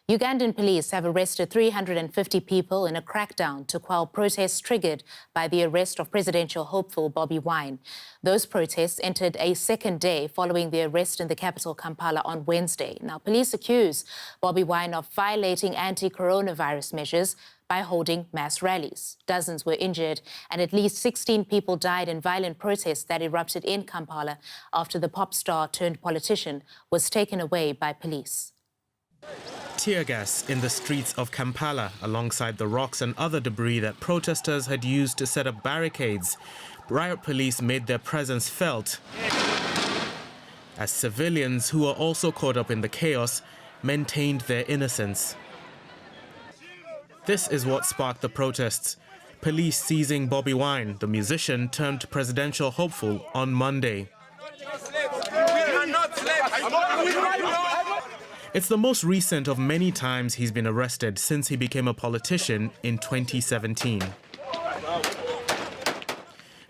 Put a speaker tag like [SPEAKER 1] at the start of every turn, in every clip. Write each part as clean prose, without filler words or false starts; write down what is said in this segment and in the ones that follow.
[SPEAKER 1] Ugandan police have arrested 350 people in a crackdown to quell protests triggered by the arrest of presidential hopeful Bobi Wine. Those protests entered a second day following the arrest in the capital Kampala on Wednesday. Now, police accuse Bobi Wine of violating anti-coronavirus measures by holding mass rallies. Dozens were injured and at least 16 people died in violent protests that erupted in Kampala after the pop star turned politician was taken away by police.
[SPEAKER 2] Tear gas in the streets of Kampala alongside the rocks and other debris that protesters had used to set up barricades. Riot police made their presence felt as civilians who were also caught up in the chaos maintained their innocence. This is what sparked the protests. Police seizing Bobi Wine, the musician turned presidential hopeful, on Monday. It's the most recent of many times he's been arrested since he became a politician in 2017.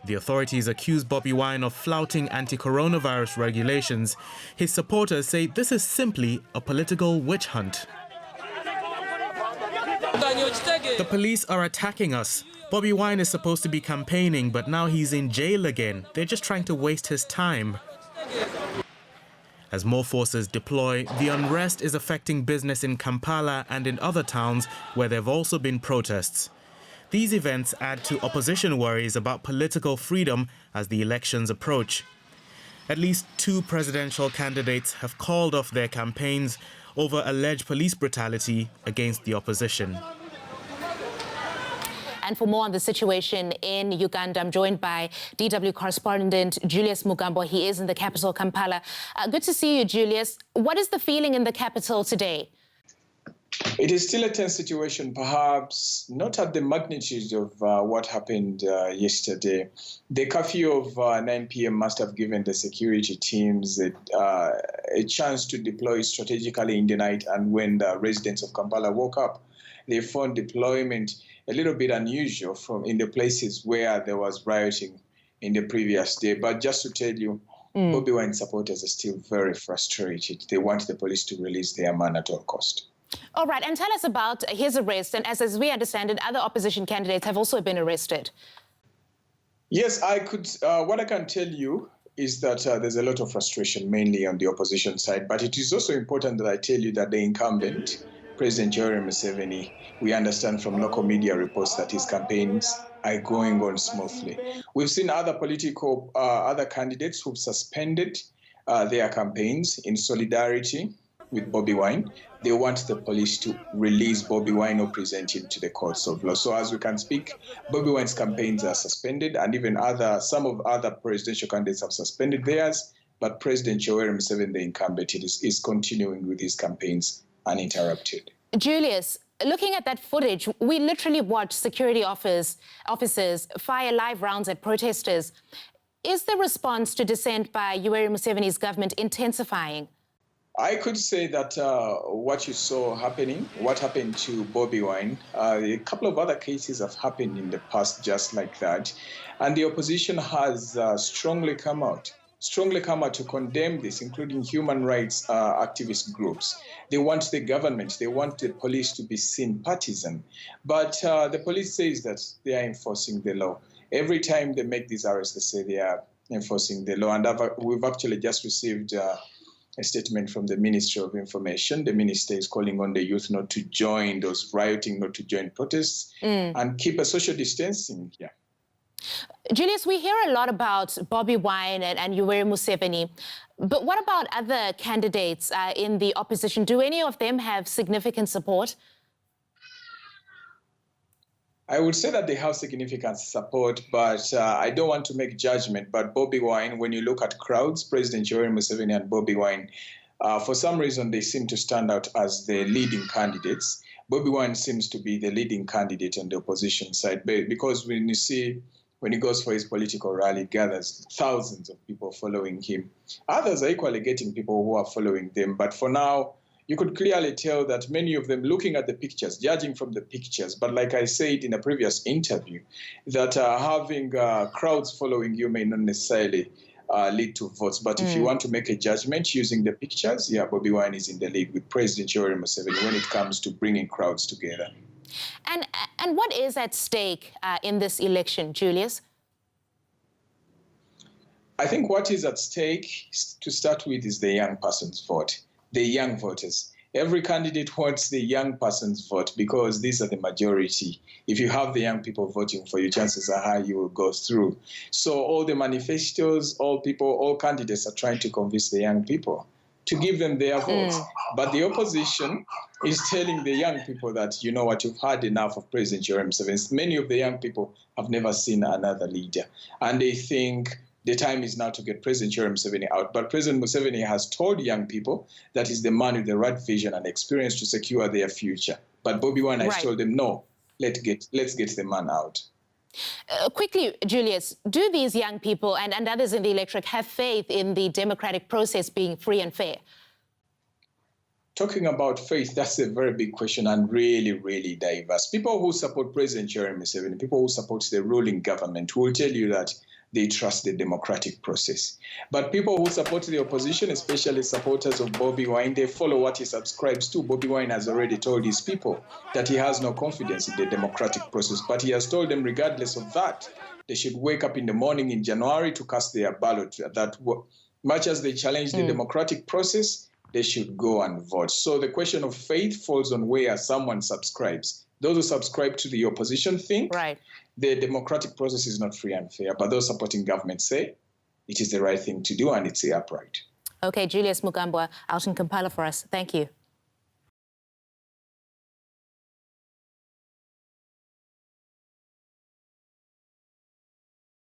[SPEAKER 2] The authorities accuse Bobi Wine of flouting anti-coronavirus regulations. His supporters say this is simply a political witch hunt. The police are attacking us. Bobi Wine is supposed to be campaigning, but now he's in jail again. They're just trying to waste his time. As more forces deploy, the unrest is affecting business in Kampala and in other towns where there have also been protests. These events add to opposition worries about political freedom as the elections approach. At least 2 presidential candidates have called off their campaigns over alleged police brutality against the opposition.
[SPEAKER 1] And for more on the situation in Uganda, I'm joined by DW correspondent Julius Mugambwa. He is in the capital, Kampala. Good to see you, Julius. What is the feeling in the capital today?
[SPEAKER 3] It is still a tense situation, perhaps not at the magnitude of what happened yesterday. The curfew of 9 p.m. must have given the security teams a chance to deploy strategically in the night, and when the residents of Kampala woke up, they found deployment a little bit unusual in the places where there was rioting in the previous day. But just to tell you, Bobi Wine supporters are still very frustrated. They want the police to release their man at all cost.
[SPEAKER 1] All right, and tell us about his arrest. And as we understand it, other opposition candidates have also been arrested.
[SPEAKER 3] Yes, I could. What I can tell you is that there's a lot of frustration, mainly on the opposition side. But it is also important that I tell you that the incumbent, President Yoweri Museveni, we understand from local media reports that his campaigns are going on smoothly. We've seen other other candidates who've suspended their campaigns in solidarity with Bobi Wine. They want the police to release Bobi Wine or present him to the courts of law. So as we can speak, Bobi Wine's campaigns are suspended, and even some of other presidential candidates have suspended theirs. But President Yoweri Museveni, the incumbent, is continuing with his campaigns uninterrupted.
[SPEAKER 1] Julius, looking at that footage, we literally watched security officers fire live rounds at protesters. Is the response to dissent by Yoweri Museveni's government intensifying?
[SPEAKER 3] I could say that what you saw happening, what happened to Bobi Wine, a couple of other cases have happened in the past just like that. And the opposition has strongly come out to condemn this, including human rights activist groups. They want the government, they want the police to be seen partisan. But the police says that they are enforcing the law. Every time they make these arrests, they say they are enforcing the law. And we've actually just received a statement from the Ministry of Information. The minister is calling on the youth not to join those rioting, not to join protests, and keep a social distancing. Yeah.
[SPEAKER 1] Julius, we hear a lot about Bobi Wine and Yoweri Museveni, but what about other candidates in the opposition? Do any of them have significant support?
[SPEAKER 3] I would say that they have significant support, but I don't want to make judgment. But Bobi Wine, when you look at crowds, President Yoweri Museveni and Bobi Wine, for some reason they seem to stand out as the leading candidates. Bobi Wine seems to be the leading candidate on the opposition side, because when he goes for his political rally, it gathers thousands of people following him. Others are equally getting people who are following them. But for now, you could clearly tell that many of them, looking at the pictures, judging from the pictures, but like I said in a previous interview, that having crowds following you may not necessarily lead to votes. But if you want to make a judgment using the pictures, yeah, Bobi Wine is in the lead with President Yoweri Museveni when it comes to bringing crowds together.
[SPEAKER 1] And what is at stake in this election, Julius?
[SPEAKER 3] I think what is at stake, to start with, is the young person's vote, the young voters. Every candidate wants the young person's vote because these are the majority. If you have the young people voting for you, chances are high you will go through. So all the manifestos, all candidates are trying to convince the young people to give them their votes. But the opposition is telling the young people that, you know what, you've had enough of President Yoweri Museveni. Many of the young people have never seen another leader. And they think the time is now to get President Yoweri Museveni out. But President Museveni has told young people that he's the man with the right vision and experience to secure their future. But Bobi Wine has told them, no, let's get the man out.
[SPEAKER 1] Quickly, Julius, do these young people and others in the electorate have faith in the democratic process being free and fair?
[SPEAKER 3] Talking about faith, that's a very big question and really, really diverse. People who support President Yoweri Museveni, people who support the ruling government will tell you that they trust the democratic process. But people who support the opposition, especially supporters of Bobi Wine, they follow what he subscribes to. Bobi Wine has already told his people that he has no confidence in the democratic process, but he has told them regardless of that, they should wake up in the morning in January to cast their ballot. That much as they challenge the democratic process, they should go and vote. So the question of faith falls on where someone subscribes. Those who subscribe to the opposition think the democratic process is not free and fair, but those supporting government say it is the right thing to do and it's upright.
[SPEAKER 1] Okay, Julius Mugambwa out in Kampala for us. Thank you.